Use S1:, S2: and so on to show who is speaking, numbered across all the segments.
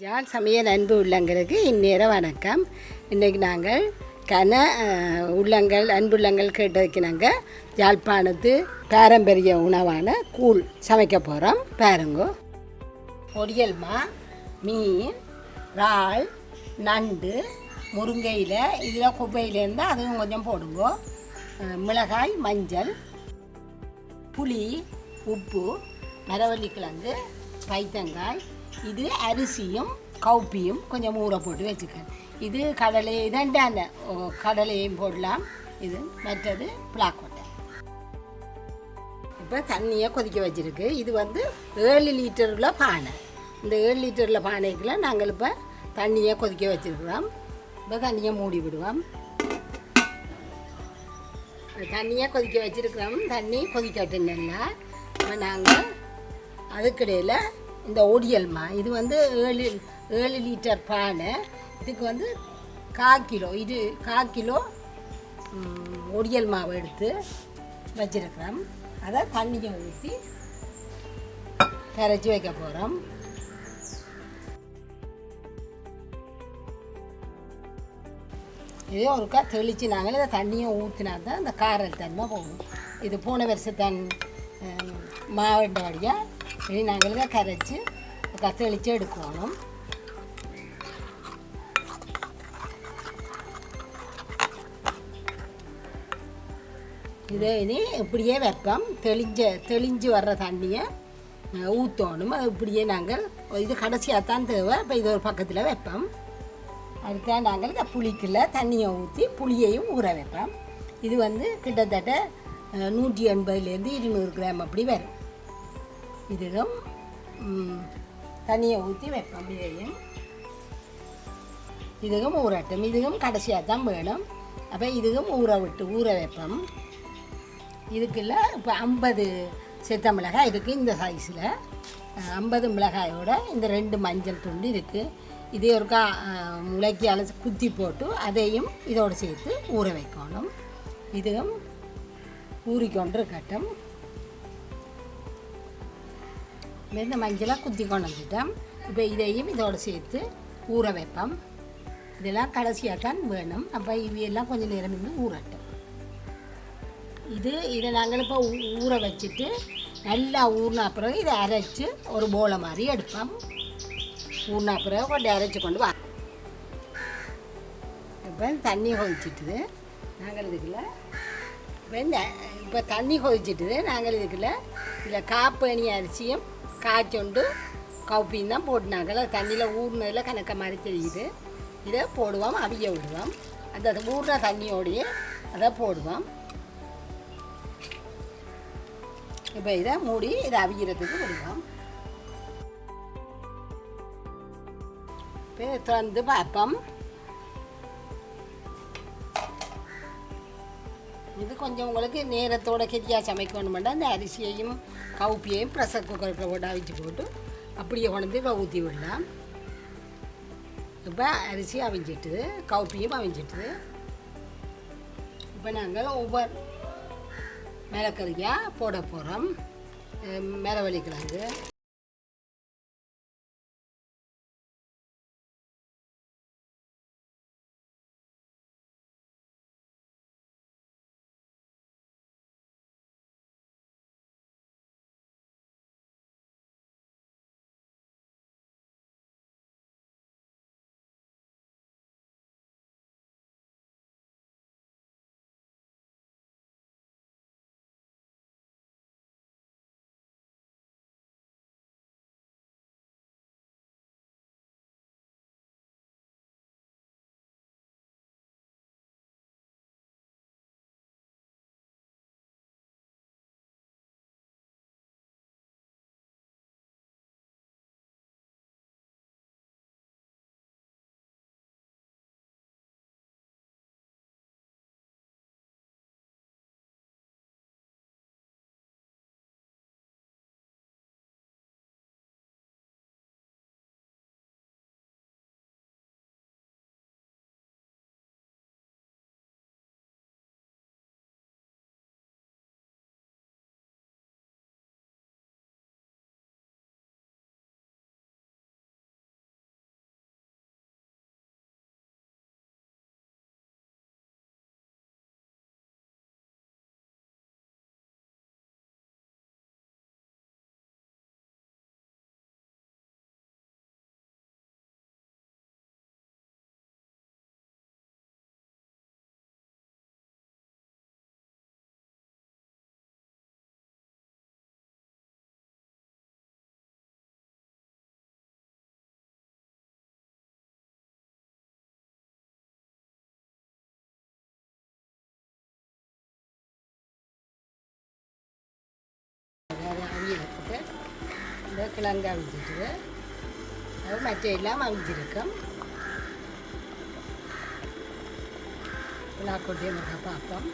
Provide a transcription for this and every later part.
S1: யாழ் சமையல் அன்பு உள்ளங்களுக்கு இந்நேர வணக்கம். இன்றைக்கி நாங்கள் உள்ளங்கள் அன்புள்ளங்கள் கேட்டு வைக்கினாங்க. யாழ்ப்பாணத்து பாரம்பரிய உணவான கூழ் சமைக்க போகிறோம். பாருங்கோ, ஒடியல்மா, மீன், இறால், நண்டு, முருங்கையில் இதில் குப்பையிலேருந்து அதுவும் கொஞ்சம் போடுங்கோ. மிளகாய், மஞ்சள், புளி, உப்பு, மரவள்ளிக்கிழங்கு, பைத்தங்காய், இது அரிசியும் கவுப்பியும் கொஞ்சம் ஊற போட்டு வச்சுக்கேன். இது கடலை இதண்டான கடலையும் போடலாம். இது மற்றது பிளாக்கொட்டை. இப்போ தண்ணியை கொதிக்க வச்சுருக்கு. இது 7 லிட்டரில் பானை. இந்த 7 லிட்டரில் பானைக்குள்ள நாங்கள் இப்போ தண்ணியை கொதிக்க வச்சுருக்கிறோம். இப்போ தண்ணியை மூடி விடுவோம். தண்ணியை கொதிக்க வச்சுருக்கிறோம். தண்ணி கொதிக்கட்டும் நல்லா. இப்போ நாங்கள் அதுக்கிடையில் இந்த ஒடியல்மா, இது 7 லிட்டர் பானை. இதுக்கு 1/4 கிலோ, இது 1/4 கிலோ ஒடியல் மாவு எடுத்து வச்சிருக்கிறோம். அதை தண்ணியை ஊற்றி கரைச்சி வைக்க போகிறோம். இதே ஒருக்கா தெளித்து நாங்கள் இதை தண்ணியை ஊற்றினா தான் இந்த காரல் தன்மை போகும். இது போன வருஷத்தான் மாவட்ட வழியாக இனி நாங்கள் இதை கரைச்சி தெளித்து எடுக்கணும். இதை இனி இப்படியே வைப்போம். தெளிஞ்சு வர்ற தண்ணியை ஊற்றணும். அது இப்படியே நாங்கள் இது கடைசியாக தான் தேவை. இப்போ இது ஒரு பக்கத்தில் வைப்போம். அதுக்காக நாங்கள் இந்த புளிக்குள்ள தண்ணியை ஊற்றி புளியையும் ஊற வைப்போம். இது கிட்டத்தட்ட 180லேருந்து 200 கிராம் அப்படி வரும். இதுவும் தண்ணியை ஊற்றி வைப்போம். இதுவும் ஊறட்டும். இதுவும் கடைசியாக தான் வேணும். அப்போ இதுவும் ஊற வைப்போம். இதுக்குள்ள இப்போ 50 செத்த மிளகாய் இருக்குது. இந்த சைஸில் 50 மிளகாயோட இந்த 2 மஞ்சள் துண்டு இருக்குது. இதே ஒருக்கா முளைக்கி அலசி குத்தி போட்டு அதையும் இதோடு சேர்த்து ஊற வைக்கணும். இதுவும் ஊறிக்கொண்டு இருக்கட்டும். இந்த மஞ்சளை குத்தி கொண்டு வந்துட்டோம். இப்போ இதையும் இதோடு சேர்த்து ஊற வைப்போம். இதெல்லாம் கடைசியாக தான் வேணும். அப்போ இவையெல்லாம் கொஞ்சம் நேரம் இன்னும் ஊறட்டும். இதை நாங்கள் இப்போ ஊற வச்சுட்டு நல்லா ஊறின பிறகு இதை அரைச்சி ஒரு போலை மாதிரி எடுப்போம். ஊறின பிறகு கொஞ்சம் அரைச்சி கொண்டு வா. இப்போ தண்ணி கொதிச்சிட்டுது. நாங்கள் இதுக்குள்ள இப்போ தண்ணி கொதிச்சிட்டுது. நாங்கள் இதில் காப்பேணி அரிசியும் காய்ச்சொண்டு கவுப்பியும் தான் போட்டுனாங்க. தண்ணியில் ஊறினதில் கணக்க மாதிரி தெரியுது. இதை போடுவோம், அவிய விடுவோம். அந்த ஊறின தண்ணியோடையே அதை போடுவோம். இப்போ இதை மூடி இதை அவிக்கிறதுக்கு விடுவோம். இப்போ திறந்து பார்ப்போம். இது கொஞ்சம் உங்களுக்கு நேரத்தோட கெதியாக சமைக்கணுமெண்டா இந்த அரிசியையும் கவுப்பியையும் ப்ரெஷர் குக்கரில் போட்டு அவிச்சு போட்டு அப்படியே கொண்டு இப்போ ஊற்றி விடலாம். இப்போ அரிசி அவிஞ்சிட்டுது, கவுப்பியும் அவிஞ்சிட்டுது. இப்போ நாங்கள் ஒவ்வொரு மிளகறியாக போட போகிறோம். மரவள்ளிக்கிழங்கு, வேறு அவியலுக்கு இந்த கிழங்கு அவிஞ்சிட்டு அது மற்ற எல்லாம் அவிஞ்சிருக்கும். விழாக்கொட்டியை மட்டும் பார்ப்போம்.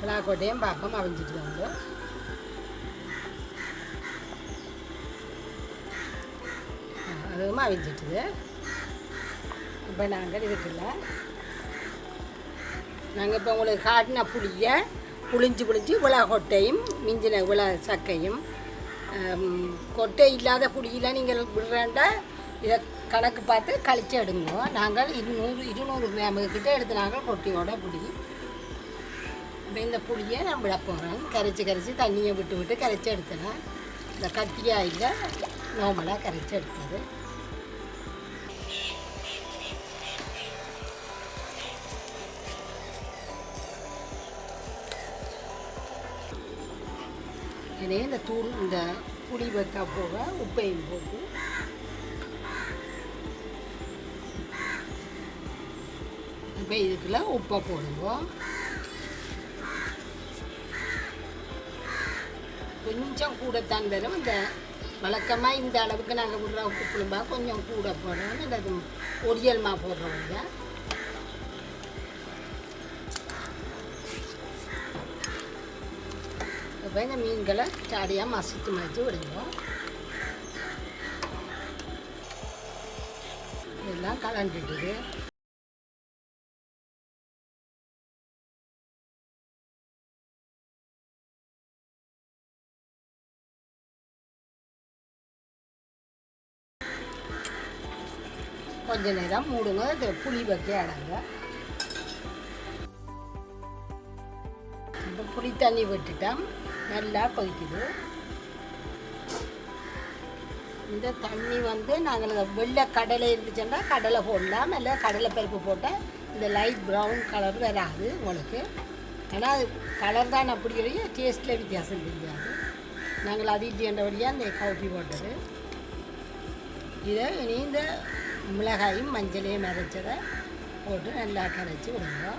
S1: விழாக்கொட்டையும் பார்ப்போம் அவிஞ்சிட்டு வந்து. அதுவும் அவிஞ்சிட்டுது. இப்போ நாங்கள் இதுக்குள்ள நாங்கள் இப்போ உங்களுக்கு காட்டின புளியை புளிஞ்சு விழா கொட்டையும் மிஞ்சின விழா சக்கையும் கொட்டை இல்லாத புளியில் நீங்கள் விடுறேன்டா இதை கணக்கு பார்த்து கழிச்சு எடுங்க. நாங்கள் 200 கிராமுக்கிட்ட எடுத்து நாங்கள் கொட்டையோட புளி. இப்போ இந்த புளியை நான் விட போகிறேன். கரைச்சி தண்ணியை விட்டு கரைச்சி எடுத்துனேன். இந்த கட்டியாக இல்லை நார்மலாக கரைச்சி எடுத்தது. எனவே இந்த புளி வைக்க போக உப்பையும் போட்டு இப்போ இதுக்குள்ள உப்பை போடுவோம். கொஞ்சம் கூடத்தான் வரும். இந்த வழக்கமாக இந்த அளவுக்கு நாங்கள் விடுற உப்பு புளிம்பா கொஞ்சம் கூட போடுறோம். இந்த ஒடியல் மா போடுறோம். இப்போ இந்த மீன்களை சாடியாக மசிச்சு விடுவோம். இதெல்லாம் கலந்துட்டுது. கொஞ்ச நேரம் மூடுங்க. இது புளி வைக்க அடங்க. இப்போ புளி தண்ணி விட்டுட்டோம். நல்லா கொதிக்குது. இந்த தண்ணி வந்து நாங்கள் வெள்ளை கடலை இருந்துச்சுன்னா கடலை போடலாம். இல்லை கடலை பருப்பு போட்டால் இந்த லைட் ப்ரௌன் கலர் வராது உங்களுக்கு. ஆனால் அது கலர் தான் அப்படி வழியே டேஸ்ட்டில் வித்தியாசம் தெரியாது. நாங்கள் அது இட்டியன்றபடியாக இந்த காஃபி போட்டது. இதை இனி இந்த மிளகாயும் மஞ்சளையும் அரைச்சதை போட்டு நல்லா கரைச்சி விடுங்க.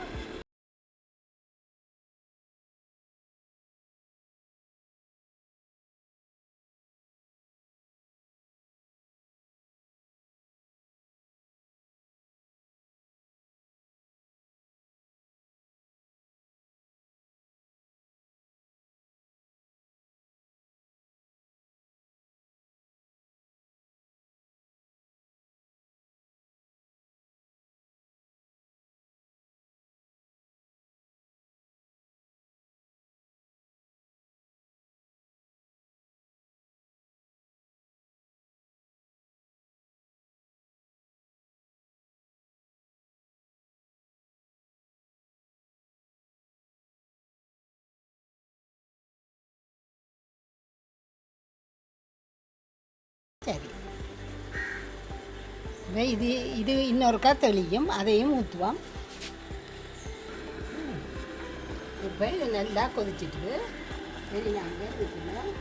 S1: சரி, இது இன்னொருக்கா தெளியும். அதையும் ஊற்றுவோம். இப்போ இது நல்லா கொதிச்சிட்டு சரி நாங்கள் ஊற்றுவோம்.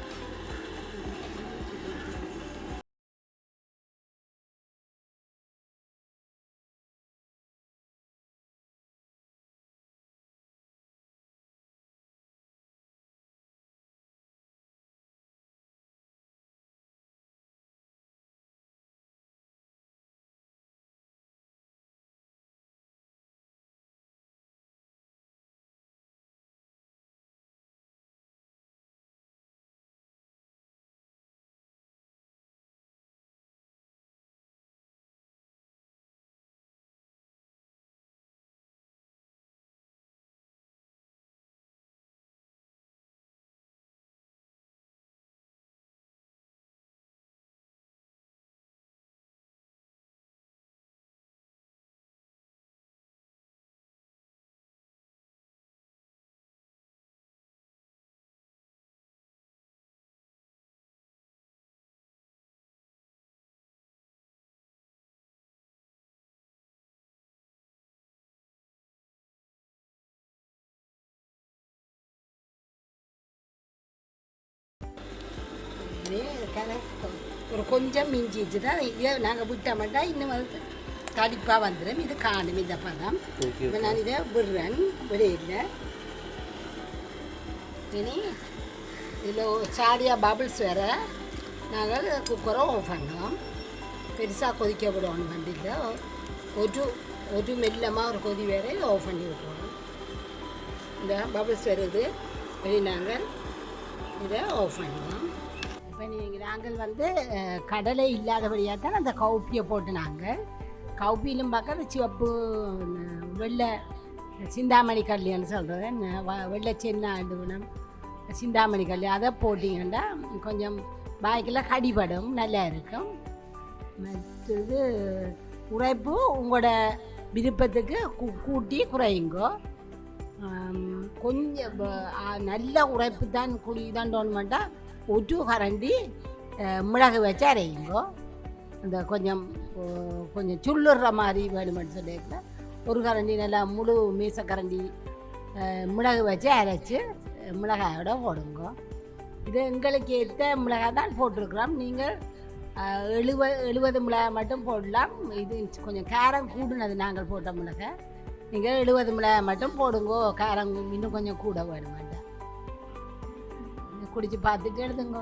S1: ஒரு கொஞ்சம் மிஞ்சிச்சு தான். இதை நாங்கள் விட்ட மாட்டோம். இன்னும் வந்து தடிப்பாக வந்துடும். இது காணும் இந்த பதம். இப்போ நான் இதை விடுறேன், விடையில இனி இதில் சாடியாக பபிள்ஸ் வேற. நாங்கள் குக்கரை ஆஃப் பண்ணுவோம். பெருசாக கொதிக்க விடுவோம். வண்டியில் ஒரு மெல்லமாக ஒரு கொதி வேற ஆஃப் பண்ணி விட்டுருவோம். இந்த பபிள்ஸ் வருது, வெளி நாங்கள் இதை ஆஃப் பண்ணுவோம். இப்போ நாங்கள் வந்து கடலை இல்லாதபடியாக தான் அந்த கவுப்பியை போட்டு நாங்கள் கவுப்பிலும் பார்க்க சிவப்பு வெள்ளை சிந்தாமணி கல்யாணம் சொல்கிறது, வெள்ளை சென்னா அண்டுவனம் சிந்தாமணி கல்யாணம் அதை போட்டிங்கன்னா கொஞ்சம் பாய்க்கில் கடிபடும், நல்லா இருக்கும். மற்றது உரைப்பு உங்களோட விருப்பத்துக்கு கூட்டி குறையுங்கோ. கொஞ்சம் நல்ல உரைப்பு தான் தான் தோணுமாட்டா ஒரு கரண்டி மிளகு வச்சு அரையுங்கோ. அந்த கொஞ்சம் சுள்ளுற மாதிரி வேணுமென்னு சொல்லியிருக்க ஒரு கரண்டி நல்லா முழு மீசக்கரண்டி மிளகு வச்சு அரைச்சி மிளகாயோட போடுங்க. இது எங்களுக்கு ஏற்ற மிளகாய் தான் போட்டிருக்கிறோம். நீங்கள் 70 மிளகாய் மட்டும் போடலாம். இது கொஞ்சம் காரம் கூடுனது நாங்கள் போட்ட மிளகாய். நீங்கள் 70 மிளகாய் மட்டும் போடுங்கோ. காரம் இன்னும் கொஞ்சம் கூட வேணும் வேண்டாம். குடிச்சு பார்த்துட்டு எடுத்துங்க.